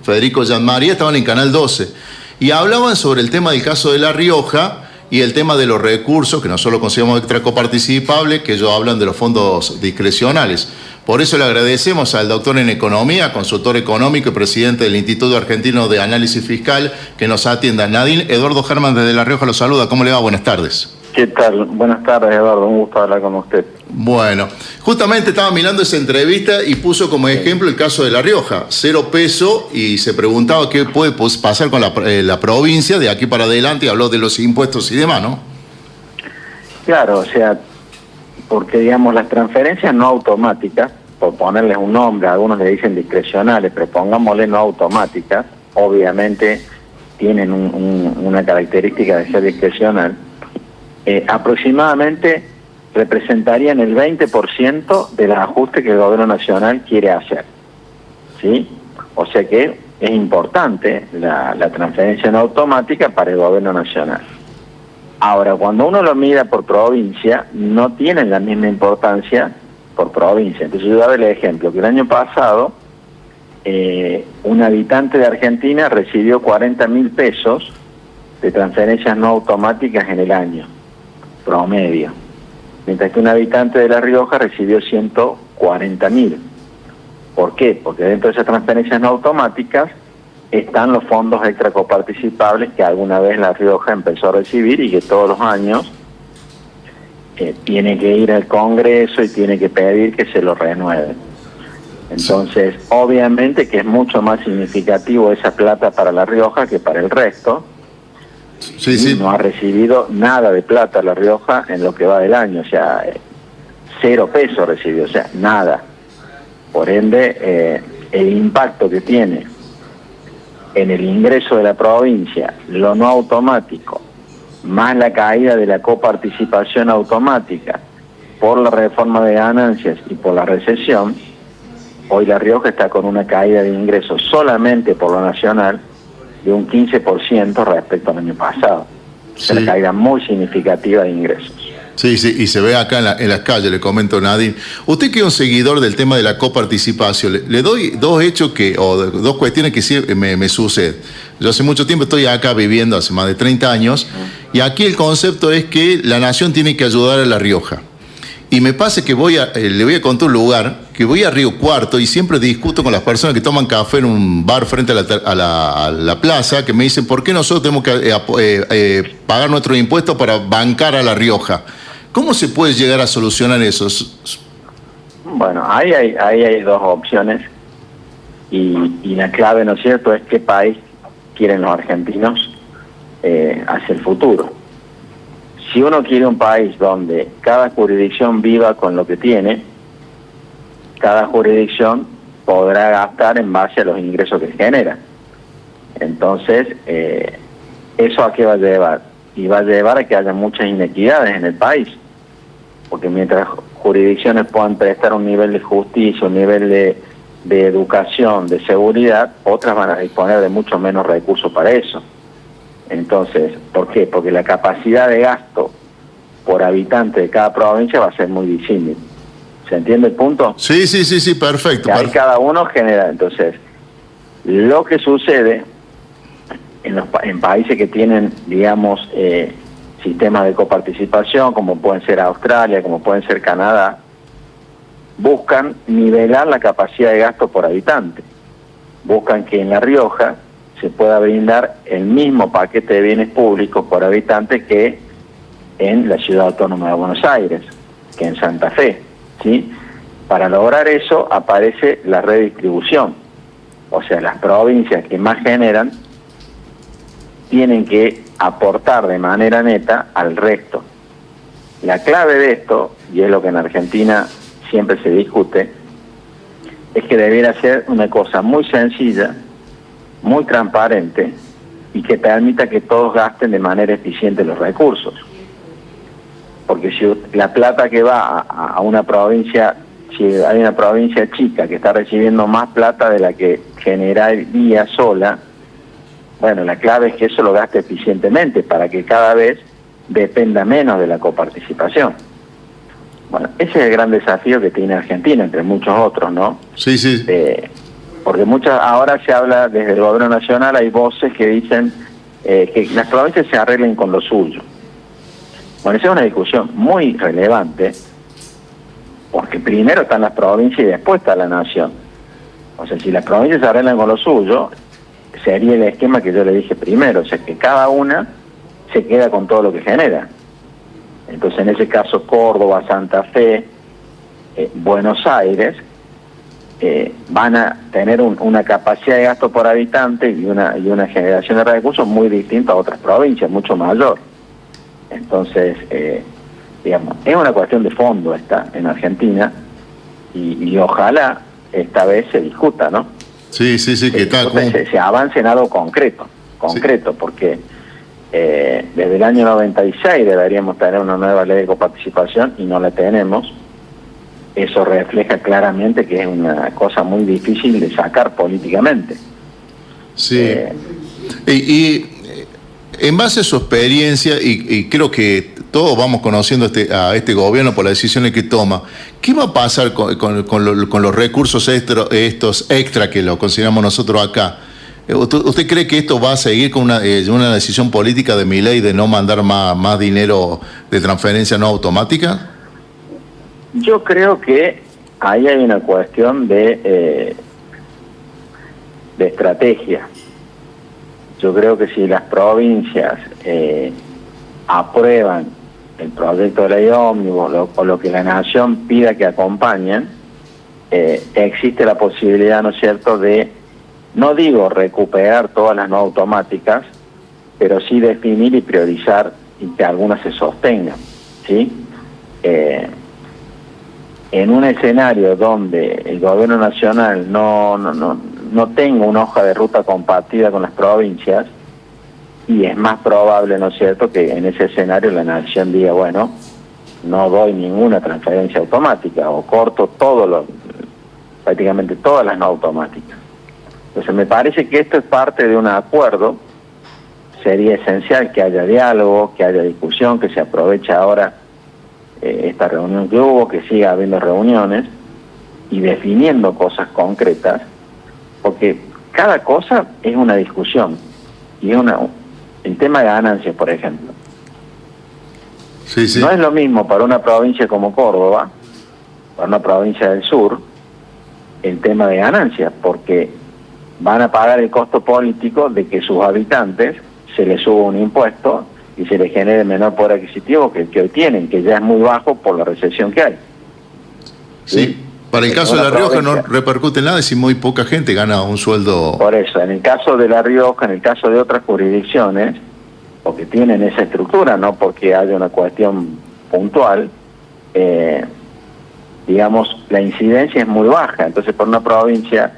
Federico Gianmaría, estaban en Canal 12 y hablaban sobre el tema del caso de La Rioja y el tema de los recursos, que nosotros consideramos extra coparticipables, que ellos hablan de los fondos discrecionales. Por eso le agradecemos al doctor en Economía, consultor económico y presidente del Instituto Argentino de Análisis Fiscal, que nos atienda. Nadine, Eduardo Germán desde La Rioja lo saluda. ¿Cómo le va? Buenas tardes. ¿Qué tal? Buenas tardes, Eduardo. Un gusto hablar con usted. Bueno, justamente estaba mirando esa entrevista y puso como ejemplo el caso de La Rioja. 0 pesos y se preguntaba qué puede pasar con la provincia de aquí para adelante y habló de los impuestos y demás, ¿no? Claro, o sea, porque digamos las transferencias no automáticas, por ponerles un nombre, algunos le dicen discrecionales, pero pongámosle no automáticas, obviamente tienen una característica de ser discrecional, aproximadamente representarían el 20% del ajuste que el gobierno nacional quiere hacer, ¿sí? O sea que es importante la transferencia no automática para el gobierno nacional. Ahora, cuando uno lo mira por provincia, no tienen la misma importancia por provincia. Entonces yo daba el ejemplo que el año pasado un habitante de Argentina recibió 40.000 pesos de transferencias no automáticas en el año, promedio. Mientras que un habitante de La Rioja recibió 140.000. ¿Por qué? Porque dentro de esas transferencias no automáticas están los fondos extra coparticipables que alguna vez La Rioja empezó a recibir y que todos los años tiene que ir al Congreso y tiene que pedir que se lo renueven. Entonces, obviamente que es mucho más significativo esa plata para La Rioja que para el resto. Sí. No ha recibido nada de plata La Rioja en lo que va del año, o sea, 0 pesos recibió, o sea, nada. Por ende, el impacto que tiene en el ingreso de la provincia, lo no automático, más la caída de la coparticipación automática por la reforma de ganancias y por la recesión, hoy La Rioja está con una caída de ingresos solamente por lo nacional de un 15% respecto al año pasado. Sí. Una caída muy significativa de ingresos. Sí, y se ve acá en las calles, le comento, Nadine. Usted que es un seguidor del tema de la coparticipación, le doy dos hechos dos cuestiones que sí me suceden. Yo hace mucho tiempo estoy acá viviendo, hace más de 30 años, y aquí el concepto es que la nación tiene que ayudar a La Rioja. Y me pasa que le voy a contar un lugar, que voy a Río Cuarto y siempre discuto con las personas que toman café en un bar frente a la plaza, que me dicen, ¿por qué nosotros tenemos que pagar nuestros impuestos para bancar a La Rioja? ¿Cómo se puede llegar a solucionar eso? Bueno, ahí hay dos opciones y la clave, ¿no es cierto?, es qué país quieren los argentinos hacia el futuro. Si uno quiere un país donde cada jurisdicción viva con lo que tiene, cada jurisdicción podrá gastar en base a los ingresos que genera. Entonces, ¿eso a qué va a llevar? Y va a llevar a que haya muchas inequidades en el país. Porque mientras jurisdicciones puedan prestar un nivel de justicia, un nivel de educación, de seguridad, otras van a disponer de mucho menos recursos para eso. Entonces, ¿por qué? Porque la capacidad de gasto por habitante de cada provincia va a ser muy disímil. ¿Se entiende el punto? Sí, perfecto. Ahí cada uno genera. Entonces, lo que sucede en países que tienen, digamos, sistemas de coparticipación, como pueden ser Australia, como pueden ser Canadá, buscan nivelar la capacidad de gasto por habitante. Buscan que en La Rioja se pueda brindar el mismo paquete de bienes públicos por habitante que en la Ciudad Autónoma de Buenos Aires, que en Santa Fe, ¿sí? Para lograr eso aparece la redistribución, o sea, las provincias que más generan tienen que aportar de manera neta al resto. La clave de esto, y es lo que en Argentina siempre se discute, es que debiera ser una cosa muy sencilla, muy transparente y que permita que todos gasten de manera eficiente los recursos. Porque si la plata que va a una provincia, si hay una provincia chica que está recibiendo más plata de la que generaría sola, bueno, la clave es que eso lo gaste eficientemente para que cada vez dependa menos de la coparticipación. Bueno, ese es el gran desafío que tiene Argentina, entre muchos otros, ¿no? Sí. Porque ahora se habla desde el gobierno nacional, hay voces que dicen que las provincias se arreglen con lo suyo. Bueno, esa es una discusión muy relevante, porque primero están las provincias y después está la nación. O sea, si las provincias se arreglan con lo suyo, sería el esquema que yo le dije primero, o sea, que cada una se queda con todo lo que genera. Entonces, en ese caso, Córdoba, Santa Fe, Buenos Aires, van a tener una capacidad de gasto por habitante y una generación de recursos muy distinta a otras provincias, mucho mayor. Entonces, digamos, es una cuestión de fondo esta en Argentina y ojalá esta vez se discuta, ¿no? Sí, que tal. Se avance en algo concreto, sí. Porque desde el año 96 deberíamos tener una nueva ley de coparticipación y no la tenemos. Eso refleja claramente que es una cosa muy difícil de sacar políticamente. Sí. Y en base a su experiencia, y creo que todos vamos conociendo a este gobierno por las decisiones que toma, ¿qué va a pasar con los recursos estos extra que lo consideramos nosotros acá? ¿Usted cree que esto va a seguir con una decisión política de Milei de no mandar más dinero de transferencia no automática? Yo creo que ahí hay una cuestión de estrategia. Yo creo que si las provincias aprueban el proyecto de ley ómnibus o lo que la nación pida que acompañen, existe la posibilidad, ¿no es cierto?, de, no digo recuperar todas las no automáticas, pero sí definir y priorizar y que algunas se sostengan, ¿sí? En un escenario donde el gobierno nacional no tenga una hoja de ruta compartida con las provincias, y es más probable, ¿no es cierto?, que en ese escenario la nación diga, bueno, no doy ninguna transferencia automática o corto prácticamente todas las no automáticas. Entonces me parece que esto es parte de un acuerdo. Sería esencial que haya diálogo, que haya discusión, que se aproveche ahora esta reunión que hubo, que siga habiendo reuniones y definiendo cosas concretas, porque cada cosa es una discusión y es el tema de ganancias, por ejemplo. Sí. No es lo mismo para una provincia como Córdoba, para una provincia del sur, el tema de ganancias, porque van a pagar el costo político de que sus habitantes se les suba un impuesto y se les genere menor poder adquisitivo que el que hoy tienen, que ya es muy bajo por la recesión que hay. Sí. Para el caso de La Rioja no repercute nada si muy poca gente gana un sueldo. Por eso, en el caso de La Rioja, en el caso de otras jurisdicciones, porque tienen esa estructura, no porque haya una cuestión puntual, digamos, la incidencia es muy baja. Entonces, por una provincia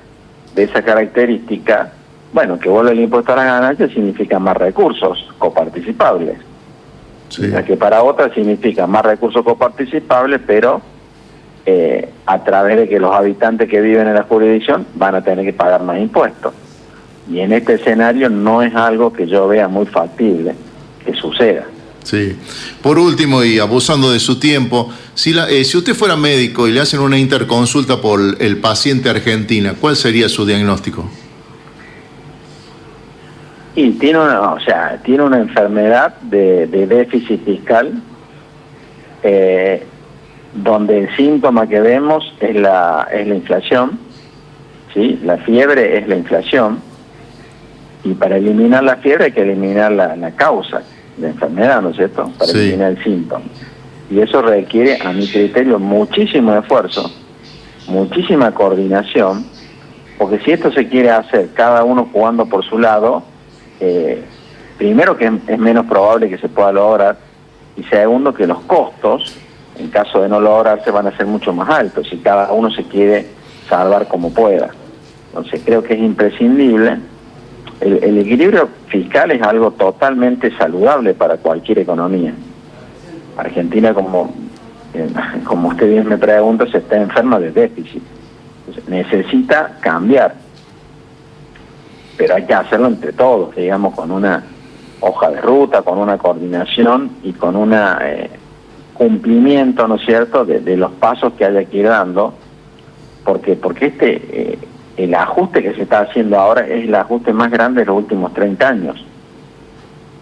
de esa característica, bueno, que vuelva el impuesto a las ganancias significa más recursos coparticipables. Sí. La que para otras significa más recursos coparticipables, pero a través de que los habitantes que viven en la jurisdicción van a tener que pagar más impuestos. Y en este escenario no es algo que yo vea muy factible que suceda. Sí. Por último, y abusando de su tiempo, si usted fuera médico y le hacen una interconsulta por el paciente Argentina, ¿cuál sería su diagnóstico? Y tiene una enfermedad de déficit fiscal, donde el síntoma que vemos es la inflación, ¿sí? La fiebre es la inflación, y para eliminar la fiebre hay que eliminar la causa de enfermedad, ¿no es cierto?, para eliminar el síntoma. Y eso requiere, a mi criterio, muchísimo esfuerzo, muchísima coordinación, porque si esto se quiere hacer cada uno jugando por su lado, primero que es menos probable que se pueda lograr, y segundo que los costos, en caso de no lograrse, van a ser mucho más altos si cada uno se quiere salvar como pueda. Entonces creo que es imprescindible. El equilibrio fiscal es algo totalmente saludable para cualquier economía. Argentina, como usted bien me pregunta, se está enferma de déficit. Entonces, necesita cambiar. Pero hay que hacerlo entre todos, digamos, con una hoja de ruta, con una coordinación y con un cumplimiento, ¿no es cierto?, de los pasos que haya que ir dando, porque el ajuste que se está haciendo ahora es el ajuste más grande de los últimos 30 años.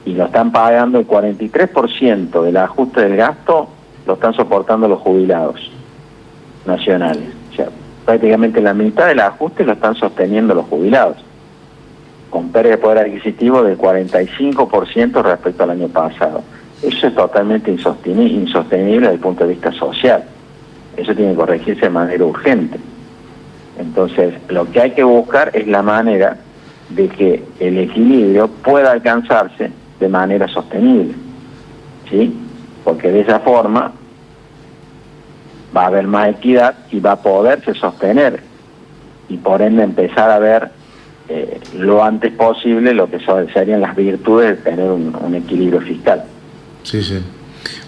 Y lo están pagando el 43% del ajuste del gasto, lo están soportando los jubilados nacionales. O sea, prácticamente la mitad del ajuste lo están sosteniendo los jubilados, con pérdida de poder adquisitivo del 45% respecto al año pasado. Eso es totalmente insostenible desde el punto de vista social. Eso tiene que corregirse de manera urgente. Entonces, lo que hay que buscar es la manera de que el equilibrio pueda alcanzarse de manera sostenible, ¿sí? Porque de esa forma va a haber más equidad y va a poderse sostener, y por ende empezar a ver lo antes posible lo que serían las virtudes de tener un equilibrio fiscal. Sí, sí.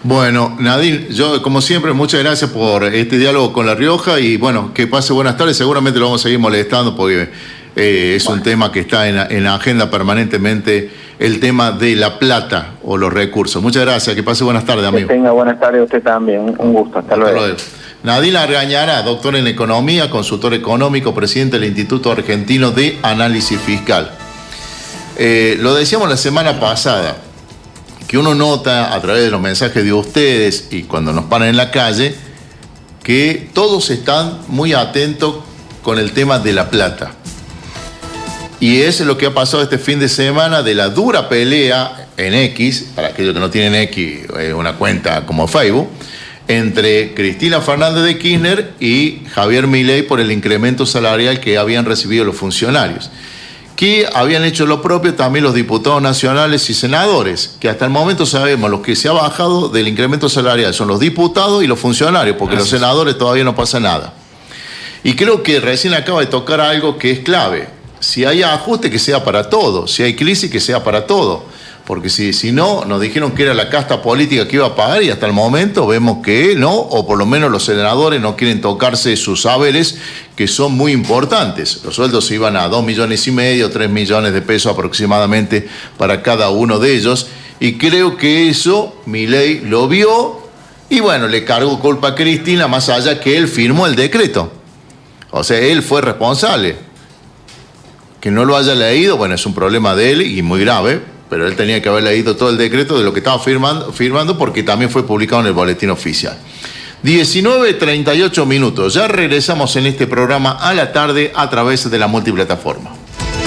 Bueno, Nadine, yo como siempre, muchas gracias por este diálogo con La Rioja y bueno, que pase buenas tardes. Seguramente lo vamos a seguir molestando porque es un tema que está en la agenda permanentemente, el tema de la plata o los recursos. Muchas gracias, que pase buenas tardes, amigo. Que tenga buenas tardes a usted también, un gusto, hasta luego. Nadine Argañará, doctor en Economía, consultor económico, presidente del Instituto Argentino de Análisis Fiscal. Lo decíamos la semana pasada, que uno nota a través de los mensajes de ustedes y cuando nos paran en la calle, que todos están muy atentos con el tema de la plata. Y es lo que ha pasado este fin de semana de la dura pelea en X, para aquellos que no tienen X, una cuenta como Facebook, entre Cristina Fernández de Kirchner y Javier Milei por el incremento salarial que habían recibido los funcionarios. Que habían hecho lo propio también los diputados nacionales y senadores, que hasta el momento sabemos los que se ha bajado del incremento salarial son los diputados y los funcionarios, porque los senadores todavía no pasa nada. Y creo que recién acaba de tocar algo que es clave. Si hay ajuste, que sea para todo. Si hay crisis, que sea para todo. Porque si no, nos dijeron que era la casta política que iba a pagar y hasta el momento vemos que no, o por lo menos los senadores no quieren tocarse sus saberes, que son muy importantes. Los sueldos se iban a 2,5 millones, 3 millones de pesos aproximadamente para cada uno de ellos. Y creo que eso Milei lo vio y bueno, le cargó culpa a Cristina, más allá que él firmó el decreto. O sea, él fue responsable. Que no lo haya leído, bueno, es un problema de él y muy grave, pero él tenía que haber leído todo el decreto de lo que estaba firmando porque también fue publicado en el boletín oficial. 19:38 minutos. Ya regresamos en este programa a la tarde a través de la multiplataforma.